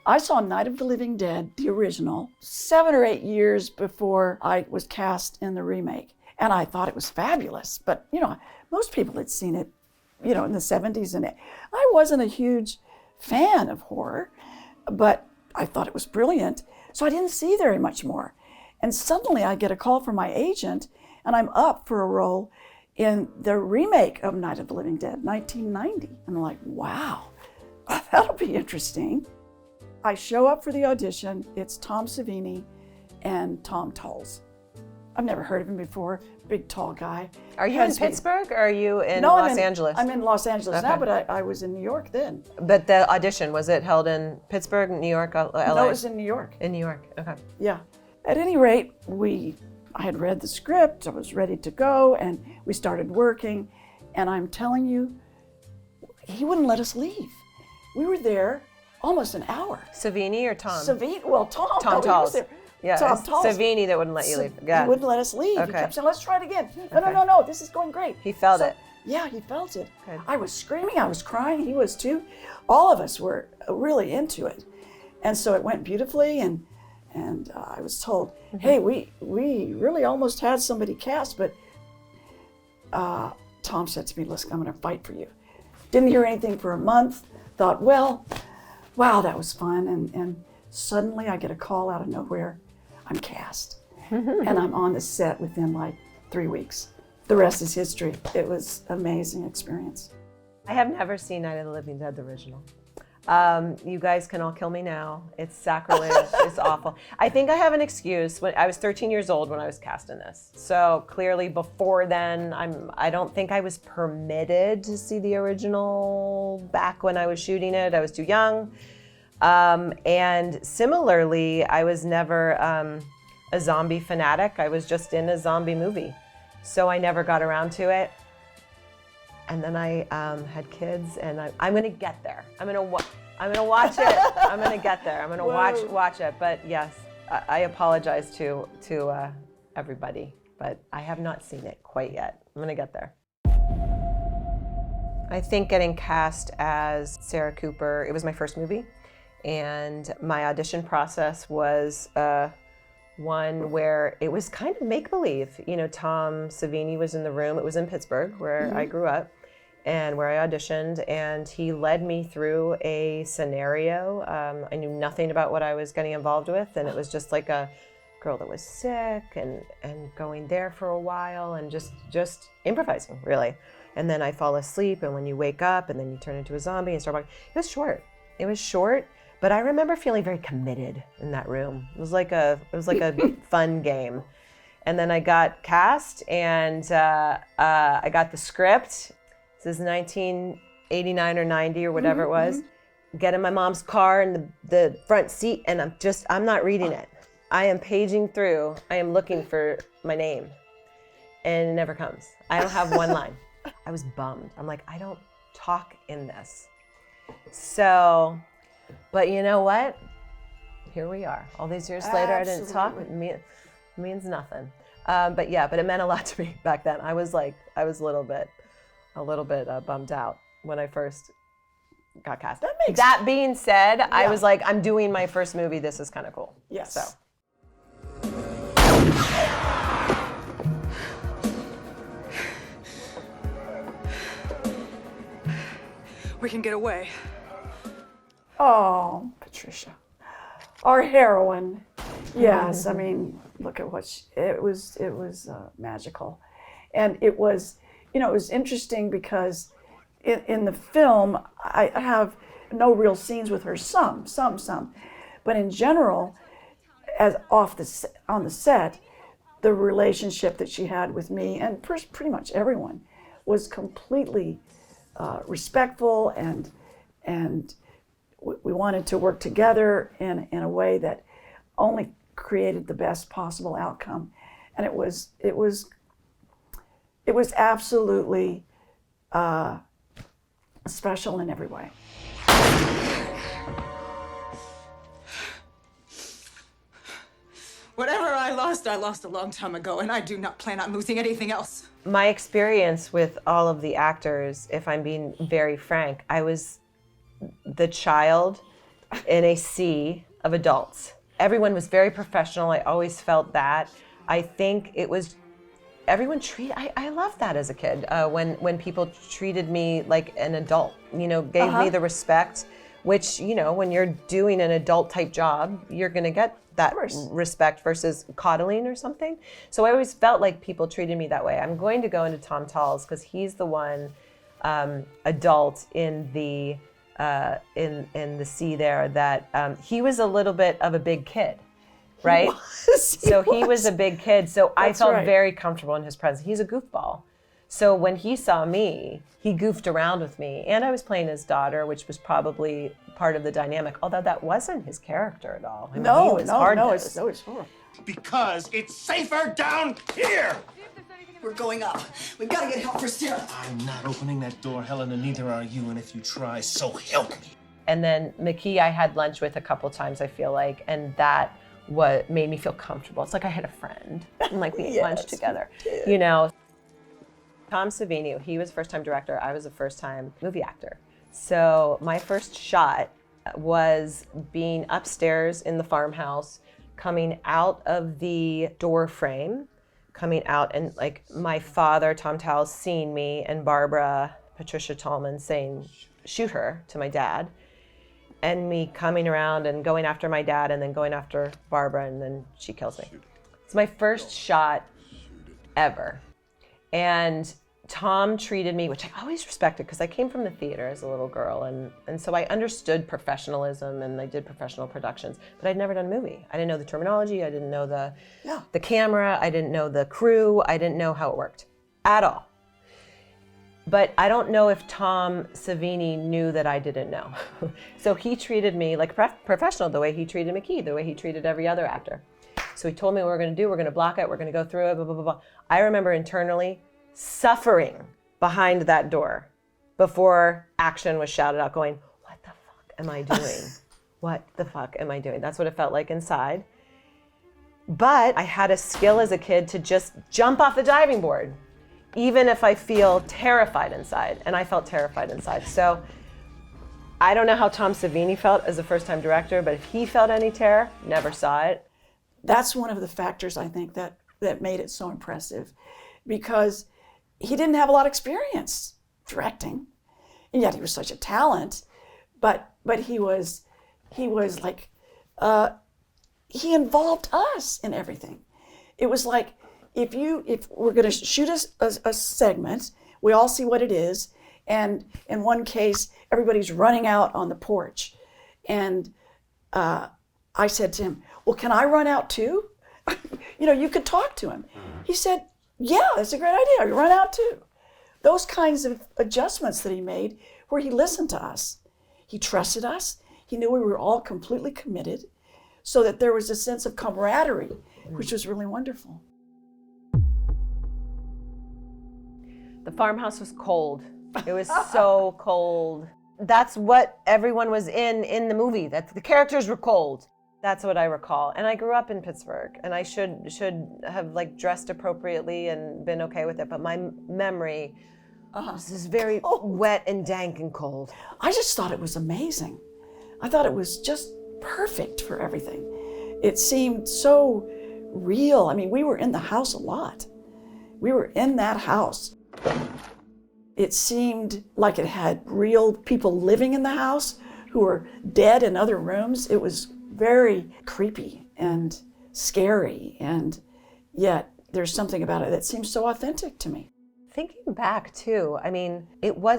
I saw Night of the Living Dead, the original, 7 or 8 years before I was cast in the remake. And I thought it was fabulous. But, most people had seen it, in the 70s. And I wasn't a huge fan of horror, but I thought it was brilliant. So I didn't see very much more. And suddenly I get a call from my agent, and I'm up for a role in the remake of Night of the Living Dead, 1990. And I'm like, wow, that'll be interesting. I show up for the audition. It's Tom Savini and Tom Tolles. I've never heard of him before. Big, tall guy. Are you in Pittsburgh or are you in Los Angeles? I'm in Los Angeles now, but I was in New York then. But the audition, was it held in Pittsburgh, New York, LA? No, it was in New York. In New York, okay. Yeah. At any rate, I had read the script, I was ready to go, and we started working. And I'm telling you, he wouldn't let us leave. We were there almost an hour. Savini or Tom? Savini, well, Tom. Tom Tolles. Yeah, Tom Tolles. Savini that wouldn't let you leave. Yeah. He wouldn't let us leave. Okay. He kept saying, let's try it again. No, this is going great. He felt it. Yeah, he felt it. Good. I was screaming, I was crying, he was too. All of us were really into it. And so it went beautifully, and I was told, hey, we really almost had somebody cast, but Tom said to me, listen, I'm gonna fight for you. Didn't hear anything for a month, thought, well, wow, that was fun. And suddenly I get a call out of nowhere, I'm cast. And I'm on the set within like 3 weeks. The rest is history. It was an amazing experience. I have never seen Night of the Living Dead, the original. You guys can all kill me now. It's sacrilege. It's awful. I think I have an excuse. When I was 13 years old when I was cast in this. So clearly before then, I don't think I was permitted to see the original back when I was shooting it. I was too young. And similarly, I was never a zombie fanatic. I was just in a zombie movie. So I never got around to it. And then I had kids, and I'm gonna get there. I'm gonna watch it. I'm gonna get there. I'm gonna watch it. But yes, I apologize to everybody, but I have not seen it quite yet. I'm gonna get there. I think getting cast as Sarah Cooper, it was my first movie, and my audition process was one where it was kind of make-believe. Tom Savini was in the room. It was in Pittsburgh, where I grew up, and where I auditioned, and he led me through a scenario. I knew nothing about what I was getting involved with, and it was just like a girl that was sick and going there for a while and just improvising, really. And then I fall asleep, and when you wake up, and then you turn into a zombie and start walking. It was short, but I remember feeling very committed in that room. It was like a fun game. And then I got cast, and I got the script. This is 1989 or 90 or whatever it was. Get in my mom's car in the front seat, and I'm not reading it. I am paging through. I am looking for my name, and it never comes. I don't have one line. I was bummed. I'm like, I don't talk in this. So, but you know what? Here we are. All these years later, I didn't talk. It means nothing. But it meant a lot to me back then. I was a little bit bummed out when I first got cast. That being said, yeah. I was like, I'm doing my first movie. This is kind of cool. Yes. So. We can get away. Oh, Patricia, our heroine. Yes, I mean, look at what it was magical, and it was interesting because in the film I have no real scenes with her. Some, but in general, as on the set, the relationship that she had with me and pretty much everyone was completely respectful, and we wanted to work together in a way that only created the best possible outcome, and it was absolutely special in every way. Whatever I lost a long time ago, and I do not plan on losing anything else. My experience with all of the actors, if I'm being very frank, I was the child in a sea of adults. Everyone was very professional. I always felt that. I think it was everyone I loved that as a kid, when people treated me like an adult, gave me the respect, which, when you're doing an adult type job, you're going to get that respect versus coddling or something. So I always felt like people treated me that way. I'm going to go into Tom Tall's because he's the one adult in the sea there that he was a little bit of a big kid. Right? He was a big kid. So I felt very comfortable in his presence. He's a goofball. So when he saw me, he goofed around with me. And I was playing his daughter, which was probably part of the dynamic, although that wasn't his character at all. I mean, he was hard-nosed. No, it's horrible. Because it's safer down here! We're going up. We've got to get help for Sarah. I'm not opening that door, Helen, and neither are you. And if you try, so help me. And then McKee I had lunch with a couple times, I feel like, and that what made me feel comfortable. It's like I had a friend and like we ate lunch together, Tom Savini, he was first-time director. I was a first-time movie actor. So my first shot was being upstairs in the farmhouse, coming out of the door frame, coming out, and like my father, Tom Towle, seeing me, and Barbara, Patricia Tallman, saying, shoot her, to my dad. And me coming around and going after my dad and then going after Barbara, and then she kills me. It's my first shot ever. And Tom treated me, which I always respected because I came from the theater as a little girl, and so I understood professionalism and I did professional productions, but I'd never done a movie. I didn't know the terminology, I didn't know the camera, I didn't know the crew, I didn't know how it worked at all. But I don't know if Tom Savini knew that I didn't know. So he treated me like a professional, the way he treated McKee, the way he treated every other actor. So he told me what we're going to do. We're going to block it. We're going to go through it, blah, blah, blah, blah. I remember internally suffering behind that door before action was shouted out, going, what the fuck am I doing? What the fuck am I doing? That's what it felt like inside. But I had a skill as a kid to just jump off the diving board, even if I feel terrified inside, and I felt terrified inside. So I don't know how Tom Savini felt as a first-time director, but if he felt any terror, never saw it. That's one of the factors I think that made it so impressive, because he didn't have a lot of experience directing, and yet he was such a talent. But he was like, he involved us in everything. It was like, if we're going to shoot a segment, we all see what it is, and in one case, everybody's running out on the porch, and I said to him, well, can I run out too? You could talk to him. He said, yeah, that's a great idea. Run out too. Those kinds of adjustments that he made, where he listened to us. He trusted us. He knew we were all completely committed, so that there was a sense of camaraderie, which was really wonderful. The farmhouse was cold. It was so cold. That's what everyone was in the movie. That the characters were cold. That's what I recall. And I grew up in Pittsburgh, and I should have like dressed appropriately and been okay with it. But my memory was very wet and dank and cold. I just thought it was amazing. I thought it was just perfect for everything. It seemed so real. I mean, we were in the house a lot. We were in that house. It seemed like it had real people living in the house who were dead in other rooms. It was very creepy and scary, and yet there's something about it that seems so authentic to me. Thinking back too, I mean,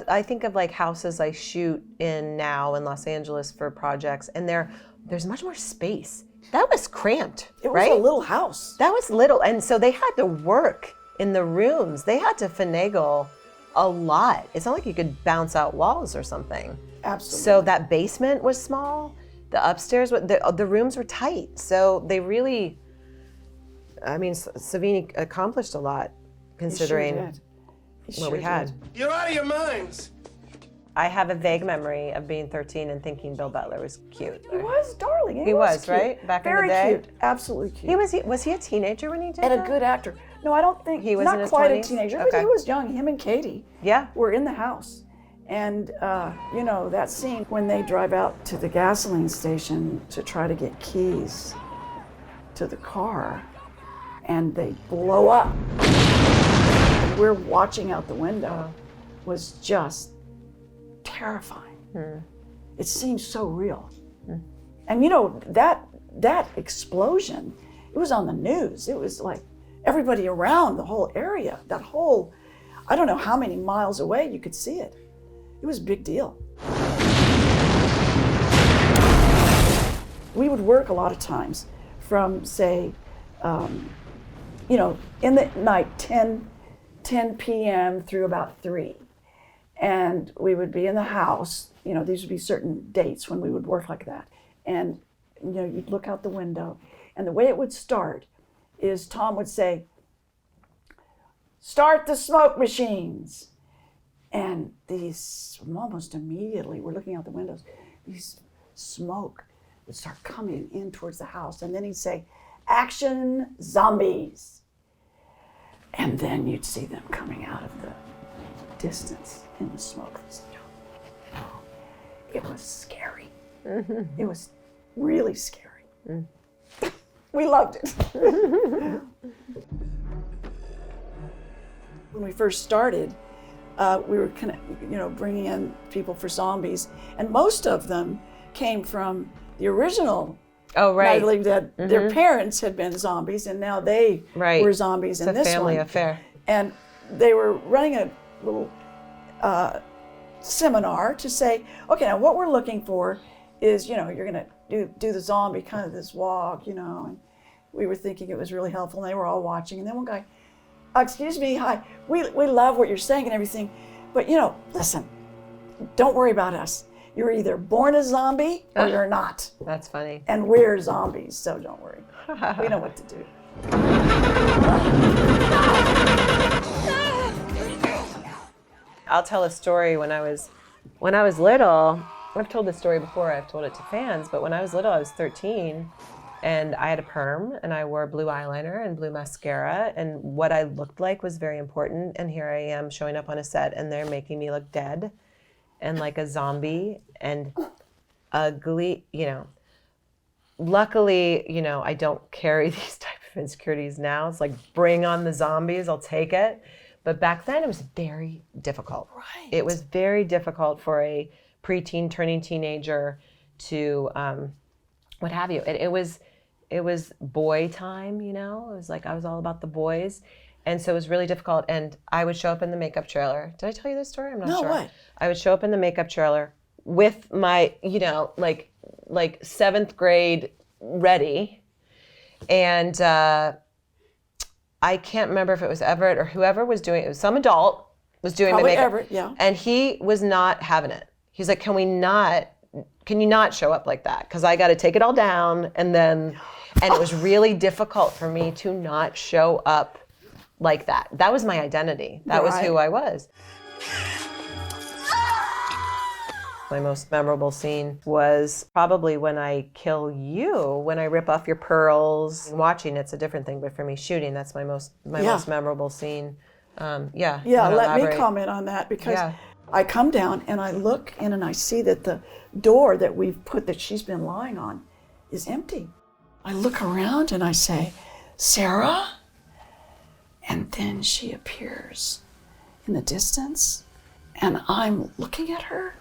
I think of like houses I shoot in now in Los Angeles for projects, and there's much more space. That was cramped, It was right? a little house. That was little, and so they had to work in the rooms. They had to finagle a lot. It's not like you could bounce out walls or something. Absolutely. So that basement was small. The upstairs, the rooms were tight. So they really, I mean, Savini accomplished a lot considering what we had. You're out of your minds. I have a vague memory of being 13 and thinking Bill Butler was cute. He was darling. He was cute. right? Back Very in the day? cute. Absolutely cute. Was he a teenager when he did And that? a good actor. No, I don't think He was not in his quite 20s? a teenager, Okay. but he was young. Him and Katie Yeah. were in the house, And, you know, that scene when they drive out to the gasoline station to try to get keys to the car and they blow up. We're watching out the window was just terrifying. It seemed so real. And, you know, that explosion, it was on the news. It was like everybody around the whole area, that whole, I don't know how many miles away you could see it. It was a big deal. We would work a lot of times from, say, you know, in the night, 10 p.m. through about 3. And we would be in the house, you know, these would be certain dates when we would work like that. And, you know, you'd look out the window. And the way it would start is Tom would say, "Start the smoke machines." And these, almost immediately, we're looking out the windows, these smoke would start coming in towards the house. And then he'd say, "Action, zombies." And then you'd see them coming out of the distance in the smoke. It was scary. It was really scary. We loved it. When we first started, we were bringing in people for zombies, and most of them came from the original Night of the Living Dead. Their parents had been zombies, and now they were zombies in this one. It's a family affair. And they were running a little seminar to say, okay, now what we're looking for is, you know, you're going to do the zombie kind of this walk, you know. And we were thinking it was really helpful, and they were all watching. And then one guy, "Excuse me, hi, we love what you're saying and everything, but, you know, listen, don't worry about us. You're either born a zombie or you're not." That's funny. And we're zombies, so don't worry. We know what to do. I'll tell a story when I was little. I've told this story before, I've told it to fans, but when I was little, I was 13, and I had a perm, and I wore blue eyeliner and blue mascara, and what I looked like was very important, and here I am showing up on a set, and they're making me look dead and like a zombie and ugly, you know. Luckily, you know, I don't carry these type of insecurities now. It's like, bring on the zombies, I'll take it. But back then, it was very difficult. Right. It was very difficult for a preteen turning teenager to, what have you. It was boy time, you know. It was like I was all about the boys, and so it was really difficult. And I would show up in the makeup trailer. Did I tell you this story? I'm not sure. No, what? I would show up in the makeup trailer with my, you know, like 7th grade ready, and I can't remember if it was Everett or whoever was doing it. It was some adult was doing Probably my makeup. Everett, yeah. And he was not having it. He's like, can you not show up like that? Because I got to take it all down. And it was really difficult for me to not show up like that. That was my identity. That was who I was. My most memorable scene was probably when I kill you, when I rip off your pearls. Watching, it's a different thing, but for me, shooting, that's my most memorable scene. Yeah, let me comment on that, because I come down and I look in and I see that the door that we've put that she's been lying on is empty. I look around and I say, "Sarah?" And then she appears in the distance, and I'm looking at her,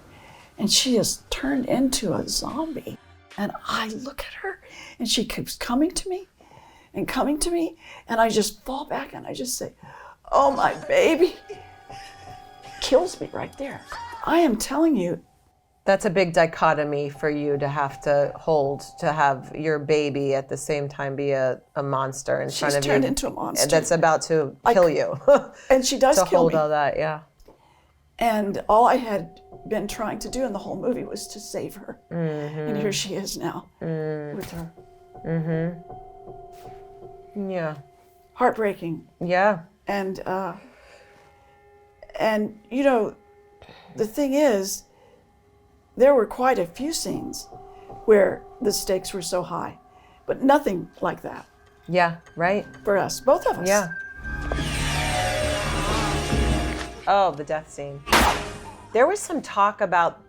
and she has turned into a zombie. And I look at her, and she keeps coming to me, and I just fall back and I just say, "Oh, my baby." Kills me right there. I am telling you. That's a big dichotomy for you to have to hold, to have your baby at the same time be a monster in front of you. She's turned into a monster. That's about to kill you. And she does kill me. To hold all that, yeah. And all I had been trying to do in the whole movie was to save her. And here she is now with her. Yeah. Heartbreaking. Yeah. And you know, the thing is, there were quite a few scenes where the stakes were so high, but nothing like that. Yeah, right. For us, both of us. Yeah. Oh, the death scene. There was some talk about,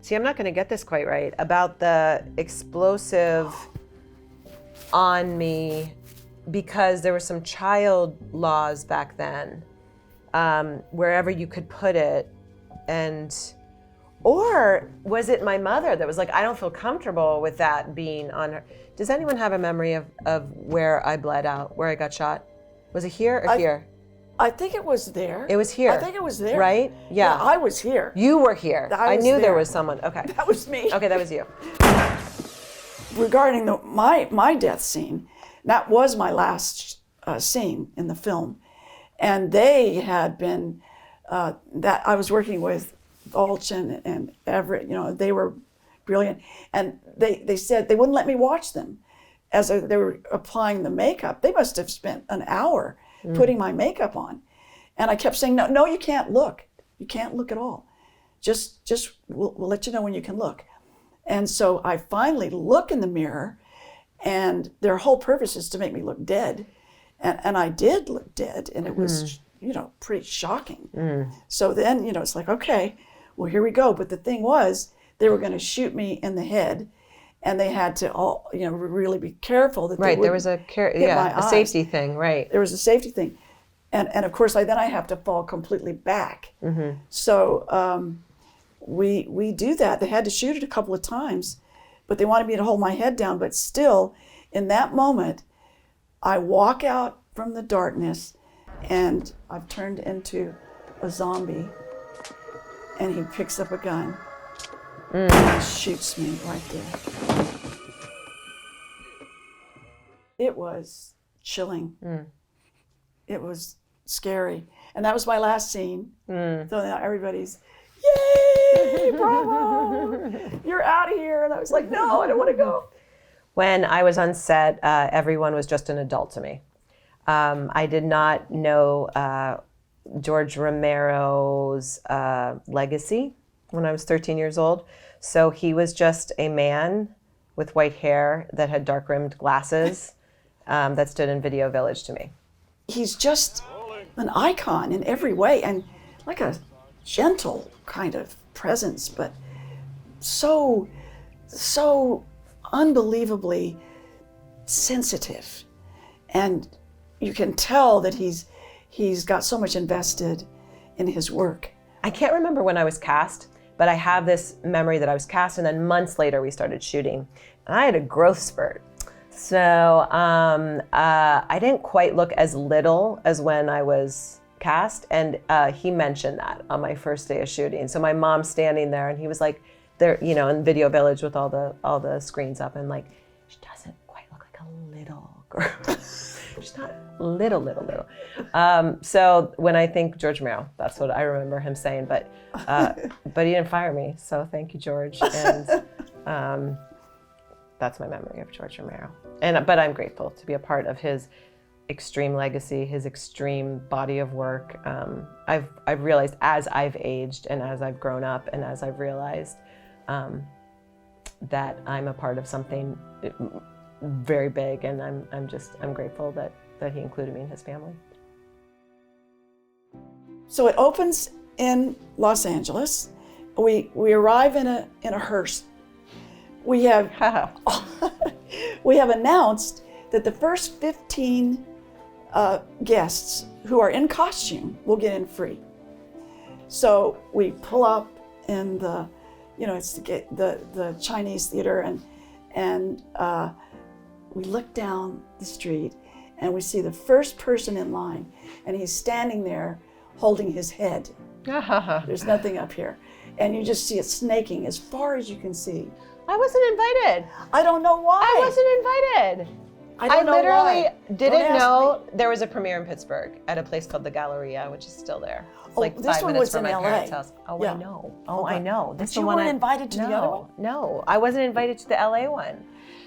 see, I'm not going to get this quite right, about the explosive on me because there were some child laws back then, wherever you could put it. Or was it my mother that was like, I don't feel comfortable with that being on her. Does anyone have a memory of where I bled out, where I got shot? Was it here or here? I think it was there. It was here. I think it was there. Right? Yeah. I was here. You were here. I knew there there was someone. Okay. That was me. Okay, that was you. Regarding my death scene, that was my last scene in the film, and they had been that I was working with Balch and Everett. They were brilliant, and they said they wouldn't let me watch them as they were applying the makeup. They must have spent an hour putting my makeup on, and I kept saying, no, you can't look. You can't look at all. Just we'll let you know when you can look. And so I finally look in the mirror, and their whole purpose is to make me look dead. And I did look dead, and it was, pretty shocking. So then, it's like, okay, well, here we go. But the thing was, they were going to shoot me in the head, and they had to all, really be careful that Right, they there was a safety thing, right. There was a safety thing. And of course, I have to fall completely back. So we do that. They had to shoot it a couple of times, but they wanted me to hold my head down. But still, in that moment, I walk out from the darkness, and I've turned into a zombie, and he picks up a gun and shoots me right there. It was chilling. It was scary. And that was my last scene. So now everybody's, yay, bravo, you're out of here. And I was like, no, I don't want to go. When I was on set, everyone was just an adult to me. I did not know George Romero's legacy when I was 13 years old. So he was just a man with white hair that had dark-rimmed glasses that stood in Video Village to me. He's just an icon in every way, and like a gentle kind of presence, but so unbelievably sensitive. And you can tell that he's got so much invested in his work. I can't remember when I was cast, but I have this memory that I was cast, and then months later we started shooting. And I had a growth spurt. So I didn't quite look as little as when I was cast, and he mentioned that on my first day of shooting. So my mom's standing there, and he was like, there, in Video Village with all the screens up, and like, she doesn't quite look like a little girl. She's not little. So when I think George Romero, that's what I remember him saying. But he didn't fire me, so thank you, George. And that's my memory of George Romero. But I'm grateful to be a part of his extreme legacy, his extreme body of work. I've realized as I've aged and as I've grown up and as I've realized that I'm a part of something very big, and I'm grateful that he included me in his family. So it opens in Los Angeles. We arrive in a hearse. We have announced that the first 15 guests who are in costume will get in free. So we pull up in the, it's the Chinese theater, and we look down the street, and we see the first person in line, and he's standing there holding his head. There's nothing up here, and you just see it snaking as far as you can see. I wasn't invited. I don't know why. I wasn't invited. I literally why. didn't know there was a premiere in Pittsburgh at a place called the Galleria, which is still there. It's like 5 minutes from my parents' house. Oh, yeah. I know. Oh, I know. But you weren't invited to the other one? No, I wasn't invited to the LA one.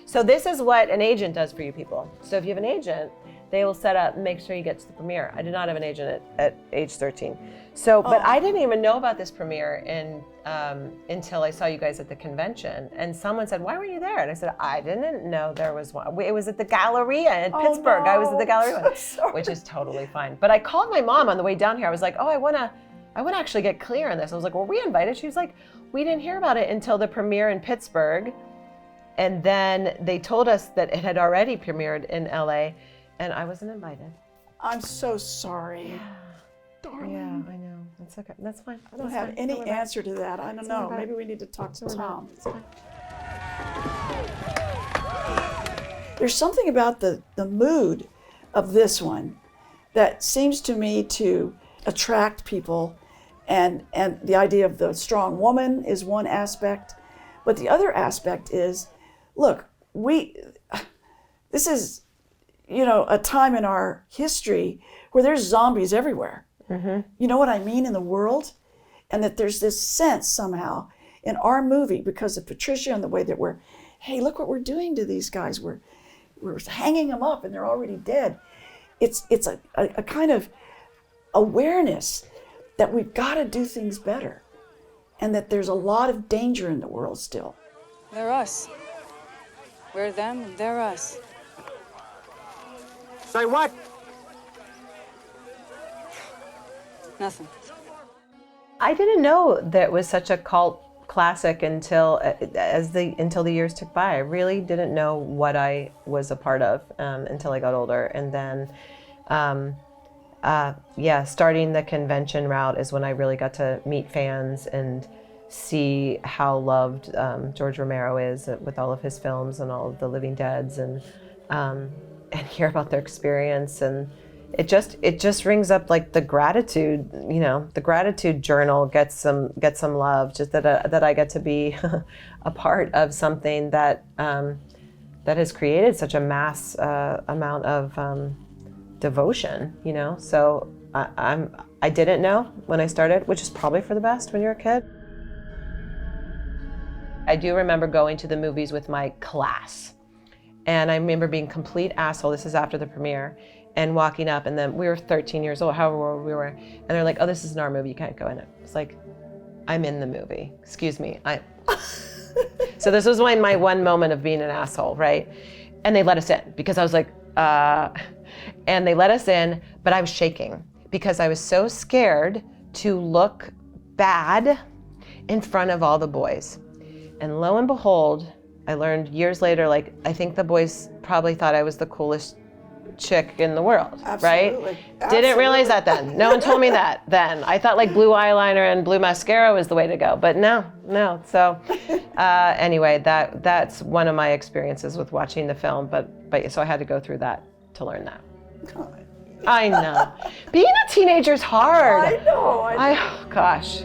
So this is what an agent does for you people. So if you have an agent, they will set up, make sure you get to the premiere. I did not have an agent at age 13. So, but I didn't even know about this premiere until I saw you guys at the convention. And someone said, why were you there? And I said, I didn't know there was one. It was at the Galleria in Pittsburgh. No. I was at the Galleria, which is totally fine. But I called my mom on the way down here. I was like, oh, I want to I would actually get clear on this. I was like, were we invited? She was like, we didn't hear about it until the premiere in Pittsburgh. And then they told us that it had already premiered in LA, and I wasn't invited. I'm so sorry. Darling. Yeah, I know. That's okay. That's fine. I don't have any answer to that. I don't know. Maybe we need to talk to Tom. There's something about the mood of this one that seems to me to attract people, and the idea of the strong woman is one aspect, but the other aspect is, look, this is, a time in our history where there's zombies everywhere. Mm-hmm. You know what I mean, in the world? And that there's this sense somehow in our movie, because of Patricia and the way that hey, look what we're doing to these guys. We're hanging them up and they're already dead. It's a kind of awareness that we've got to do things better, and that there's a lot of danger in the world still. They're us. We're them, they're us. Say what? Nothing. I didn't know that it was such a cult classic until the years took by. I really didn't know what I was a part of until I got older. And then, starting the convention route is when I really got to meet fans and see how loved George Romero is with all of his films and all of the Living Deads, and hear about their experience. And it just rings up like the gratitude, the gratitude journal gets some love, just that I get to be a part of something that has created such a mass amount of devotion, So I didn't know when I started, which is probably for the best when you're a kid. I do remember going to the movies with my class, and I remember being complete asshole. This is after the premiere. And walking up, and then we were 13 years old, however old we were, and they're like, oh, this isn't our movie, you can't go in it. It's like, I'm in the movie, excuse me. So this was my one moment of being an asshole, right? And they let us in, because I was like, and they let us in, but I was shaking, because I was so scared to look bad in front of all the boys. And lo and behold, I learned years later, I think the boys probably thought I was the coolest chick in the world. Absolutely. Right? Didn't realize that then. No one told me that then. I thought blue eyeliner and blue mascara was the way to go, but no. So anyway, that's one of my experiences with watching the film, but so I had to go through that to learn that. I know. Being a teenager's hard. I know. Gosh.